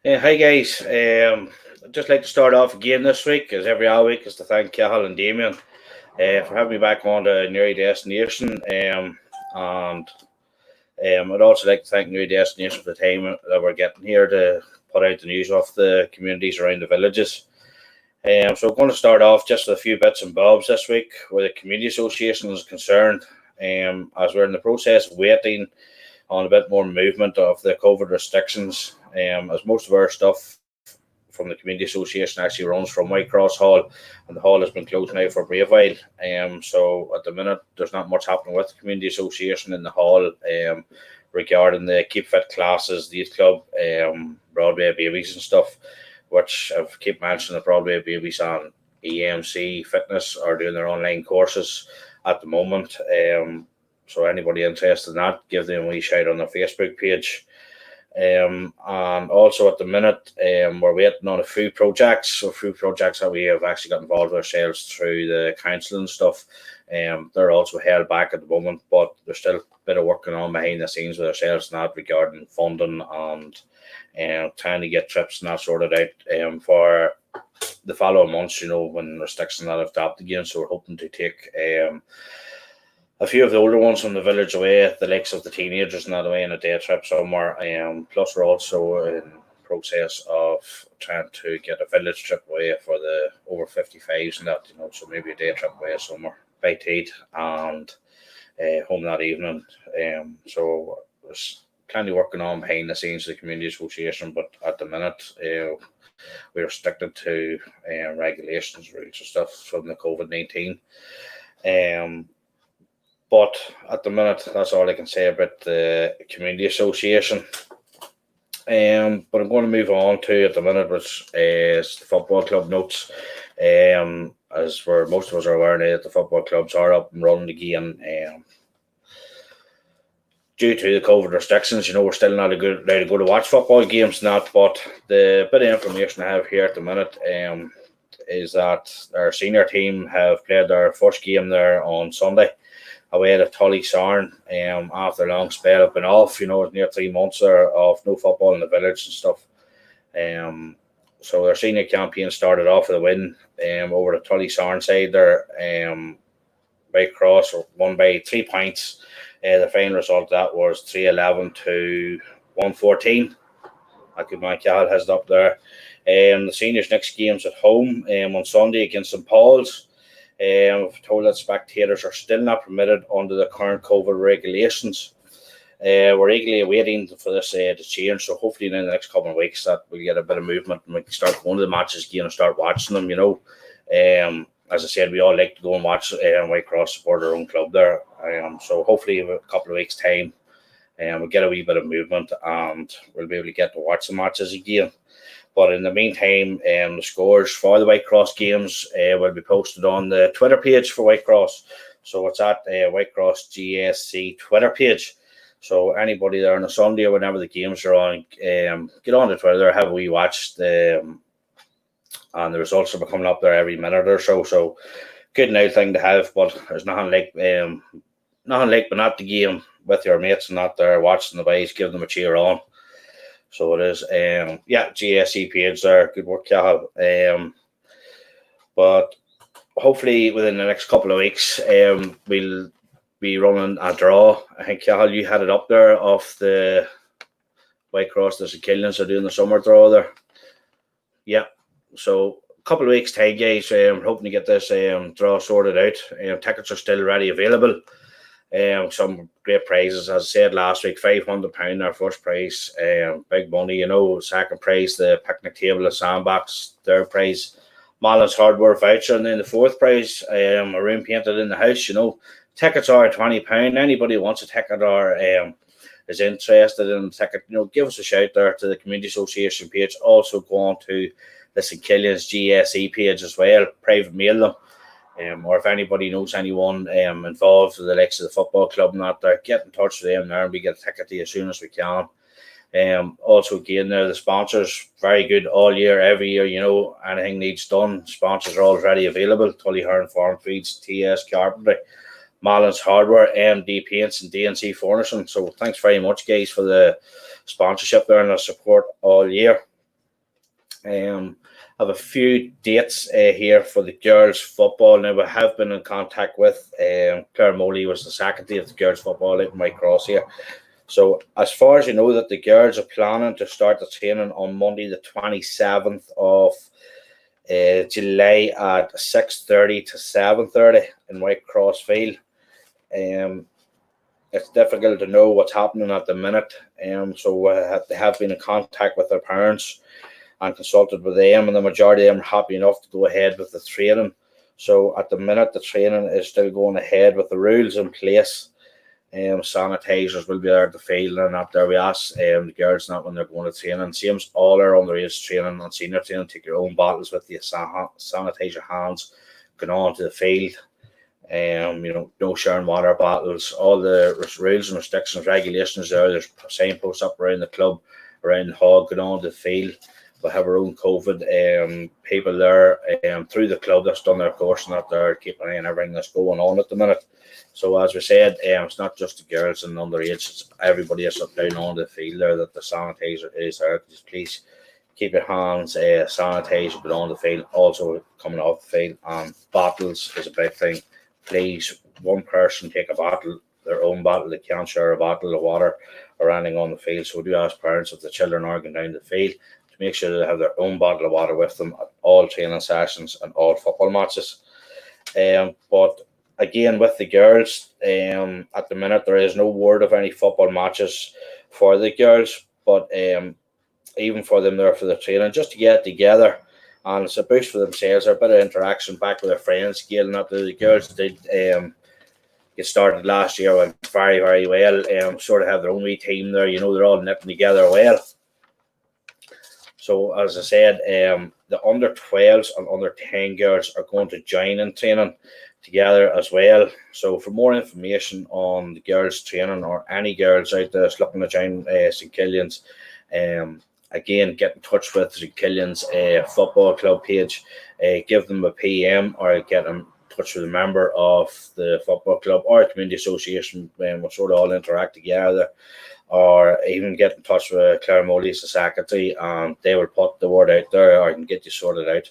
Hi guys. I'd just like to start off again this week, as every other week, is to thank Cahill and Damien for having me back on to New Destination. And I'd also like to thank New Destination for the time that we're getting here to put out the news of the communities around the villages. So I'm going to start off just with a few bits and bobs this week where the community association is concerned. As we're in the process of waiting on a bit more movement of the COVID restrictions, as most of our stuff from the community association actually runs from Whitecross Hall, and the hall has been closed now for a brief while. So at the minute, there's not much happening with the community association in the hall regarding the Keep Fit classes, the youth club, Broadway babies and stuff, which I've keep mentioning the Broadway babies on EMC Fitness are doing their online courses at the moment. So anybody interested in that, give them a wee shout on their Facebook page. And also at the minute, we're waiting on a few projects. So a few projects that we have actually got involved ourselves through the council and stuff. They're also held back at the moment, but there's still a bit of working on behind the scenes with ourselves and that regarding funding and trying to get trips and that sorted out for the following months, when restrictions that have dropped again. So we're hoping to take a few of the older ones from the village away, the likes of the teenagers and that away in a day trip somewhere. Plus, we're also in process of trying to get a village trip away for the over 55s and that, so maybe a day trip away somewhere, Byte and home that evening. So there's plenty working on behind the scenes of the community association, but at the minute, we're restricted to regulations, rules, and stuff from the COVID-19. But at the minute, that's all I can say about the community association. But I'm going to move on to at the minute, which is the football club notes. As for most of us are aware now, that the football clubs are up and running again. Due to the COVID restrictions, we're still not allowed to go to watch football games and that. But the bit of information I have here at the minute is that our senior team have played their first game there on Sunday away at Tully Sarn after a long spell. I've been off, near 3 months there of no football in the village and stuff. So their senior campaign started off with a win over the Tully Sarn side there. Whitecross won by 3 points. The final result of that was 311 to 114. I could my Cal has it up there. The seniors' next game's at home on Sunday against St Paul's. We're told that spectators are still not permitted under the current COVID regulations. We're eagerly awaiting for this to change, so hopefully in the next couple of weeks that we get a bit of movement and we can start going to the matches again and start watching them. As I said, we all like to go and watch Whitecross support our own club there. So hopefully in a couple of weeks' time we'll get a wee bit of movement and we'll be able to get to watch the matches again. But in the meantime, the scores for the Whitecross games will be posted on the Twitter page for Whitecross. So it's at Whitecross GSC Twitter page. So anybody there on a Sunday or whenever the games are on, get on the Twitter, have a wee watch. And the results will be coming up there every minute or so. So good now thing to have, but there's nothing like being at the game with your mates and not there watching the boys, give them a cheer on. So it is, GSC page there. Good work, Cahill. But hopefully within the next couple of weeks, we'll be running a draw. I think, Cahill, you had it up there off the Whitecross. The Killians are doing the summer draw there. Yeah. So a couple of weeks' time, guys. We're hoping to get this draw sorted out. Tickets are still ready available. Some great prizes, as I said last week, £500 our first prize, big money, second prize, the picnic table, the sandbox, third prize, Mallin's hardware voucher, and then the fourth prize, a room painted in the house. Tickets are £20. Anybody who wants a ticket or is interested in a ticket, give us a shout there to the Community Association page. Also go on to the St Killian's GSE page as well, private mail them. Or if anybody knows anyone involved with the likes of the football club and that, get in touch with them there and we get a ticket to you as soon as we can. Also, again, there the sponsors, very good all year, every year, anything needs done. Sponsors are already available. Tully Hearn Farm Feeds, TS Carpentry, Mallin's Hardware, MD Paints and DNC Furnishing. So thanks very much, guys, for the sponsorship there and the support all year. I have a few dates here for the girls' football. Now, we have been in contact with Claire Moley, was the secretary of the girls' football at Whitecross here. So, as far as you know, that the girls are planning to start the training on Monday, the 27th of July at 6:30 to 7:30 in Whitecross Field. It's difficult to know what's happening at the minute. So they have been in contact with their parents and consulted with them, and the majority of them are happy enough to go ahead with the training. So at the minute, the training is still going ahead with the rules in place. Sanitisers will be there at the field, and that there we ask the girls not when they're going to training. Same as all our underage training and senior training, take your own bottles with you, sanitize your hands, going on to the field. No sharing water bottles, all the rules and restrictions, regulations there. There's signposts up around the club, around the hall, going on to the field. We have our own COVID people there through the club that's done their course and that they're keeping an eye on everything that's going on at the minute. So as we said, it's not just the girls and underage, it's everybody that's up down on the field there that the sanitizer is there. Just please keep your hands sanitized, but on the field, also coming off the field. And bottles is a big thing. Please, one person take a bottle, their own bottle. They can't share a bottle of water or anything on the field. So we do ask parents if the children are going down the field to make sure they have their own bottle of water with them at all training sessions and all football matches. But again, with the girls, at the minute there is no word of any football matches for the girls, but even for them there for the training, just to get together. And it's a boost for themselves, a bit of interaction back with their friends. Gail and the girls did get started last year, went very, very well. Sort of have their own wee team there. They're all knitting together well. So, as I said, the under 12s and under 10 girls are going to join in training together as well. So, for more information on the girls' training or any girls out there that's looking to join St. Killian's, again, get in touch with St. Killian's football club page, give them a PM or get in touch with a member of the football club or community association. We'll sort of all interact together, or even get in touch with Claire Moley, the secretary, and they will put the word out there or can get you sorted out.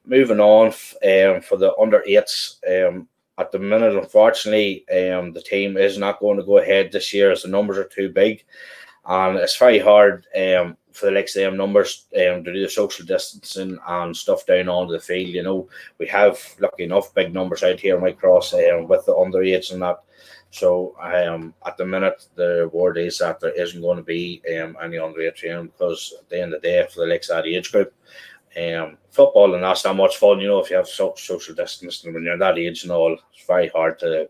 Moving on, for the under 8s, at the minute, unfortunately, the team is not going to go ahead this year as the numbers are too big. And it's very hard for the likes of them numbers to do the social distancing and stuff down onto the field. We have, lucky enough, big numbers out here in Whitecross with the underage and that. So at the minute, the word is that there isn't going to be any underage training, because at the end of the day, for the likes of that age group, football and that's not much fun, if you have social distancing when you're that age and all. It's very hard to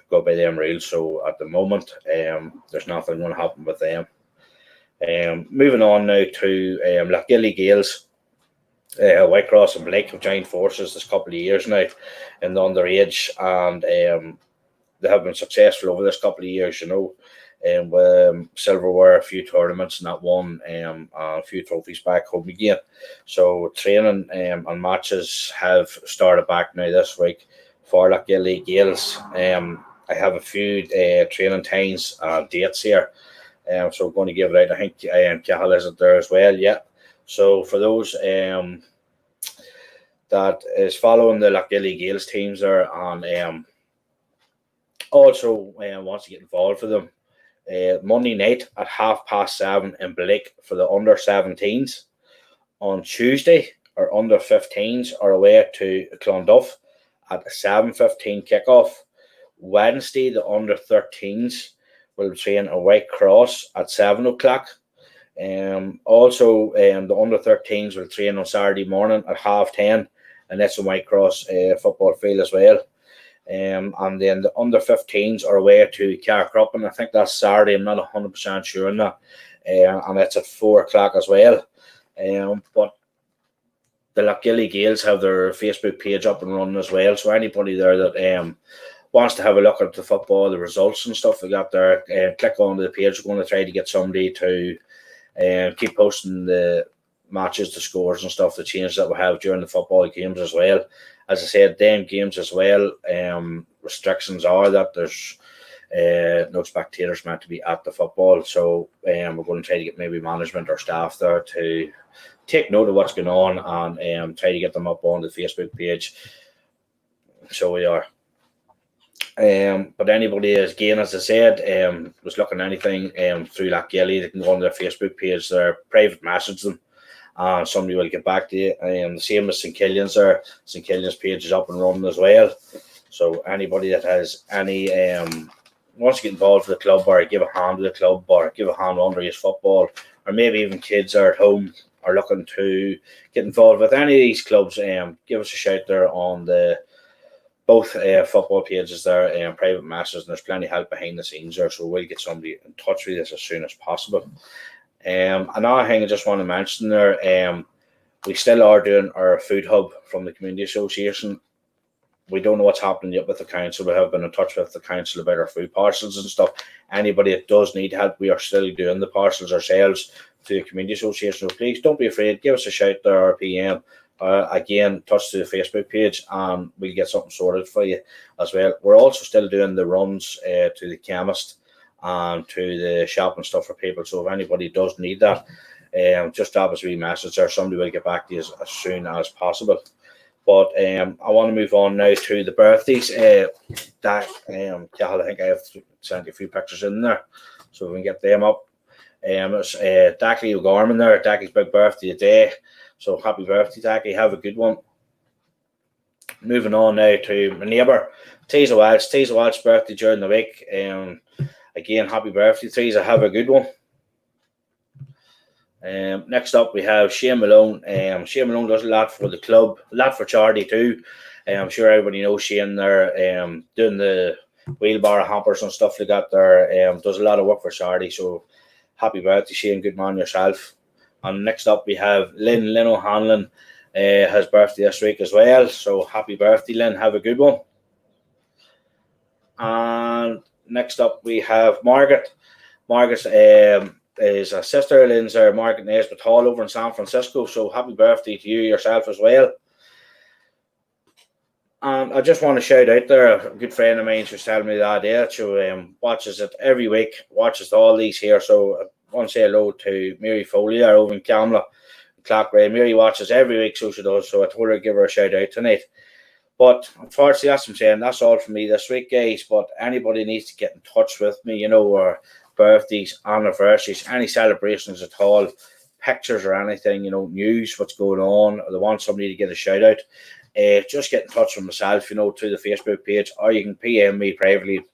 go by them rules. So at the moment, there's nothing going to happen with them. Moving on now to Lochgilly Gales. Whitecross and Blake have joined forces this couple of years now in the underage, and they have been successful over this couple of years, with silverware, a few tournaments and that one, and a few trophies back home again. So training and matches have started back now this week for Lochgilly Gales. I have a few training times and dates here. So we're going to give it out. I think Cahill isn't there as well yet. So for those that is following the Lochgilly Gales teams there, and also wants to get involved for them, Monday night at 7:30 in Blake for the under 17s. On Tuesday, our under 15s are away to Clonduff at 7:15 kickoff. Wednesday, the under 13s will train at Whitecross at 7 o'clock. Also, the under 13s will train on Saturday morning at 10:30, and that's in Whitecross football field as well. And then the under 15s are away to Carcrup, and I think that's Saturday. I'm not 100% sure on that. And it's at 4 o'clock as well. But the Lochgilly Gales have their Facebook page up and running as well. So anybody there that wants to have a look at the football, the results and stuff we got there, click on the page. We're going to try to get somebody to keep posting the matches, the scores and stuff, the changes that we have during the football games as well. As I said, them games as well, restrictions are that there's No spectators meant to be at the football. So we're going to try to get maybe management or staff there to take note of what's going on and try to get them up on the Facebook page. So we are. But anybody, again, as I said, was looking at anything through that Gilly, they can go on their Facebook page, their private message them, and somebody will get back to you. The same as St. Killian's there. St. Killian's page is up and running as well. So anybody that has any wants to get involved with the club or give a hand to the club or give a hand under his football, or maybe even kids are at home are looking to get involved with any of these clubs, give us a shout there on the both football pages there and private messages, and there's plenty of help behind the scenes there, so we'll get somebody in touch with us as soon as possible. Another thing I just want to mention there, we still are doing our food hub from the Community Association. We don't know what's happening yet with the council. We have been in touch with the council about our food parcels and stuff. Anybody that does need help, we are still doing the parcels ourselves to the Community Association. So please don't be afraid, give us a shout there or PM. Again, touch to the Facebook page and we'll get something sorted for you as well. We're also still doing the runs to the chemist and to the shop and stuff for people. So if anybody does need that, just drop us a wee message or somebody will get back to you as soon as possible. But I want to move on now to the birthdays. I think I have sent a few pictures in there, so we can get them up. It's Dackley O'Gorman there. Dackley's big birthday today. So happy birthday, Dackley. Have a good one. Moving on now to my neighbour, Teza Welch. Teza Welch's birthday during the week. Again, happy birthday, Teza. Have a good one. Next up, we have Shane Malone. Shane Malone does a lot for the club, a lot for charity too. I'm sure everybody knows Shane there, doing the wheelbarrow hampers and stuff like that there. Does a lot of work for charity. So happy birthday, Shane. Good man yourself. And next up, we have Lynn O'Hanlon. Has birthday this week as well. So happy birthday, Lynn. Have a good one. And next up, we have Margaret. Margaret's is a sister of Lynn's, Margaret Naismith Hall over in San Francisco. So happy birthday to you yourself as well. And I just want to shout out there, a good friend of mine was telling me the idea. She watches it every week, watches all these here. So I want to say hello to Mary Foley there over in Camla, Clarkray. Mary watches every week, so she does. So I told her to give her a shout out tonight. But unfortunately, that's what I'm saying. That's all from me this week, guys. But anybody needs to get in touch with me, or birthdays, anniversaries, any celebrations at all, pictures or anything, news, what's going on, or they want somebody to get a shout out, just get in touch with myself, to the Facebook page, or you can PM me privately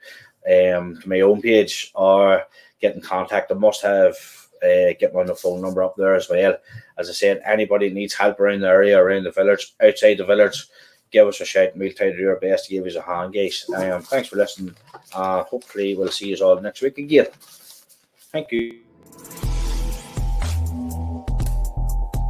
to my own page, or get in contact. I must have get my phone number up there as well. As I said, anybody needs help around the area, around the village, outside the village, give us a shout and we'll try to do our best to give you a hand, guys. Thanks for listening. Hopefully we'll see you all next week again. Thank you.